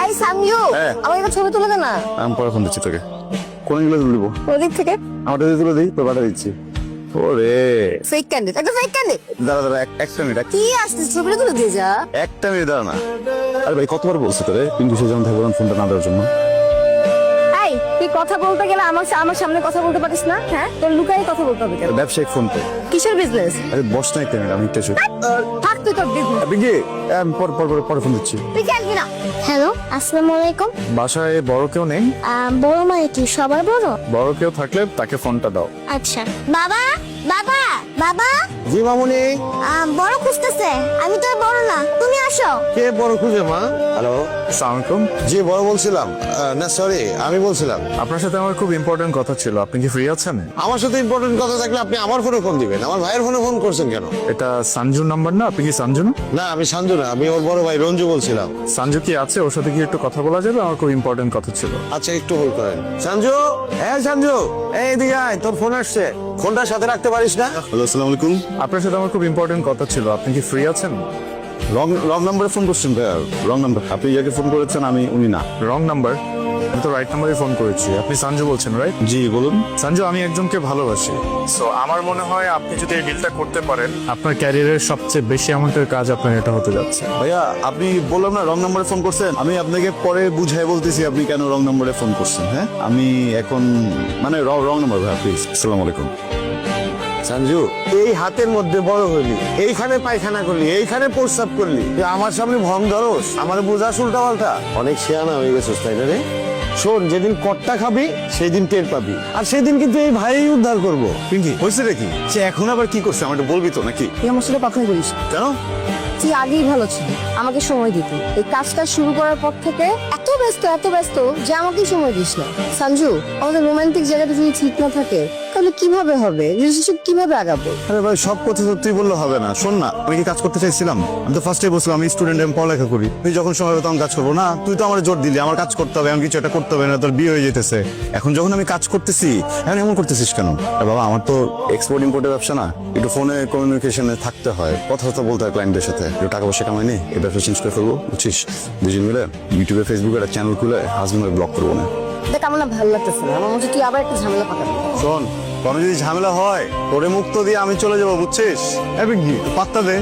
এই সামজু আমাকে একটা ছবি তুলে দে না। আমি পরে ফোন দিচ্ছি তোকে। কোন গুলো তুলবো? ওদিক থেকে আমারটা দিয়ে তুলে দিই, তোর পাঠা দিচ্ছি। ওরে ফেক ক্যান্ডিড, একটা ফেক ক্যান্ডিড। দাঁড়া দাঁড়া একটা মিনিট, কি আসছিস, ছবিটা তুলে দিয়ে যা। একটা মিনিট দাঁড়া না। আরে ভাই কতবার বলছি তোরে কিন্তু সে যেমন থাকবো ফোনটা না দেওয়ার জন্য। এই তুই কথা বলতে গেলে আমার সামনে কথা বলতে পারিস না? হ্যাঁ, তোর লুকাই কথা বলতে হবে কেন? ব্যবসায়িক ফোন তো। কিসের বিজনেস? আরে বস না একটা মিনিট, আমি একটু থাক তুই তোর বিজনেস। বিঙ্গি পরে ফোন দিচ্ছি। তুই খেলবি না। হ্যালো, আসসালামু আলাইকুম। বাসায় বড় কেউ নেই? বড় মানে কি সবার বড়? বড় কেউ থাকলে তাকে ফোনটা দাও। আচ্ছা। বাবা বাবা বাবা, জি মামুনি। বড় খুঁজতেছে। আমি তো আর বড় না, তুমি আসো। কে বড় খুঁজে মা? হ্যালো, আসসালামু আলাইকুম। জি বড় বলছিলাম। না সরি, আমি বলছিলাম। আপনার সাথে আমার খুব ইম্পর্টেন্ট কথা ছিল, আপনি কি ফ্রি আছেন? আমার সাথে ইম্পর্টেন্ট কথা থাকলে আপনি আমার ফোনে ফোন দিবেন, আমার ভাইয়ের ফোনে ফোন করছেন কেন? এটা সঞ্জুর নাম্বার না? আপনি কি সঞ্জু না? না আমি সঞ্জু না, আমি ওর বড় ভাই রঞ্জু বলছিলাম। সঞ্জু কি আছে? ওর সাথে কি একটু কথা বলা যাবে? আমার খুব ইম্পর্টেন্ট কথা ছিল। আচ্ছা একটু হোল্ড করেন। সঞ্জু, হ্যাঁ সঞ্জু, এই এদিকে আয়, তোর ফোন আসছে। ফোনটা সাথে রাখতে পারিস না? হ্যালো, আসসালামু আলাইকুম। আপনার সাথে আমার খুব ইম্পর্টেন্ট কথা ছিল, আপনি কি ফ্রি আছেন? রং নাম্বারে ফোন করছেন ভাইয়া, রং নাম্বার। আপনি যাকে ফোন করেছেন আমি উনি না। Wrong number? আমি তো রাইট নাম্বারে ফোন করেছি। আপনি সঞ্জু বলছেন রাইট? জি বলুন। সঞ্জু, আমি একজনকে ভালোবাসি, সো আমার মনে হয় আপনি যদি এই ডিলটা করতে পারেন আপনার ক্যারিয়ারের সবচেয়ে বেশি অ্যামাউন্টের কাজ আপনার এটা হতে যাচ্ছে। ভাইয়া আপনি বললাম না রং নাম্বারে ফোন করছেন, আমি আপনাকে পরে বুঝাই বলতেছি আপনি কেন রং নাম্বারে ফোন করছেন। হ্যাঁ আমি এখন মানে রং নাম্বার ভাইয়া, প্লিজ। আসসালামু আলাইকুম। সঞ্জু, এই হাতের মধ্যে বড় হইলি, এইখানে পায়খানা করলি, এইখানে প্রস্রাব করলি, তুই আমার সামনে ভং ধরস, আমার বোঝাস উল্টা পাল্টা। অনেক শেয়ানা হয়ে গেছিস তাই না রে? শোন, যেদিন কট্টা খাবি সেই দিন টের পাবি, আর সেদিন কিন্তু এই ভাই উদ্ধার করবো। পিঙ্কি হয়েছে নাকি? সে এখন আবার কি করছে আমাকে বলবি তো নাকি? তুই আমার সাথে কথাই বলিস না। কেন? তুই আগেই ভালো ছিল, আমাকে সময় দিতি। এই কাজটা শুরু করার পর থেকে এত ব্যস্ত যে আমাকেই সময় দিস না। সঞ্জু, আমাদের রোমান্টিক জায়গাটা যদি ঠিক না থাকে তাহলে কিভাবে হবে? রিলেশনশিপ কিভাবে আগাবো? আরে ভাই সব কথা তো তুই বললে হবে না। শোন না, আমি কি কাজ করতে চাইছিলাম? আমি তো ফার্স্টে বলছিলাম আমি স্টুডেন্ট, আমি পড়ালেখা করি, তুই যখন সময় হবে তখন কাজ করবো না। তুই তো আমার জোর দিলি আমার কাজ করতে হবে, আমি কিছু একটা করতে হবে, না তোর বিয়ে হয়ে যেতেছে। এখন যখন আমি কাজ করতেছি এখন এমন করতেছিস কেন? বাবা আমার তো এক্সপোর্ট ইম্পোর্টের ব্যবসা না, একটু ফোনে কমিউনিকেশনে থাকতে হয়, কথা বলতে হয় ক্লায়েন্টের সাথে, একটু টাকা পয়সা কামাই নি, এই ব্যবসা চেঞ্জ করে ফেলবো বুঝছিস? দুজন মিলে ইউটিউবে ফেসবুকে একটা চ্যানেল খুলে হাজবেন্ড ব্লগ করবো না। দেখ আমার না ভালো লাগতেছে না, আমার মনে হচ্ছে তুই আবার একটা ঝামেলা পাকাবি। শোন, কোনো যদি ঝামেলা হয় তোরে মুক্ত দিয়ে আমি চলে যাবো বুঝছিস? কি পাত্তা দে।